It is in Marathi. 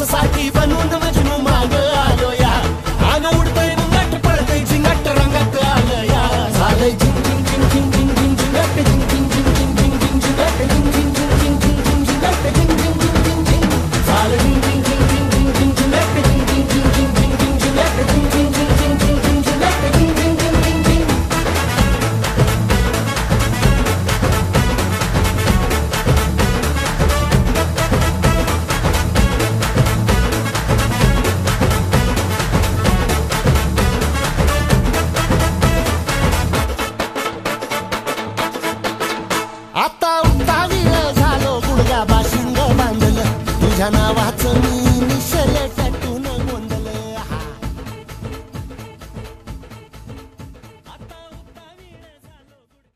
साठी बनून मजनू माग आलो या आग उडतय मुंगट पडतय झिंगट रंगात आलं या झालंय झिंग झिंग झिंग झिंग झिंग झिंग झिंगट झिंग झिंग झिंग झिंग झिंग झिंग झिंगट झिंग झिंग झिंग झिंग झिंग झिंग झिंगट झिंग झिंग झिंग झिंग झिंग झालं झिंग झिंग झिंग झिंग झिंग झिंग झिंगट झिंग झिंग झिंग झिंग झिंग झिंग झिंगट झिंग झिंग झिंग झिंग झिंग झिंग झिंग झिंग झिंग आता उत्तावीळ झालो गुडघा बाशिंग बांधलं तुझ्या नावा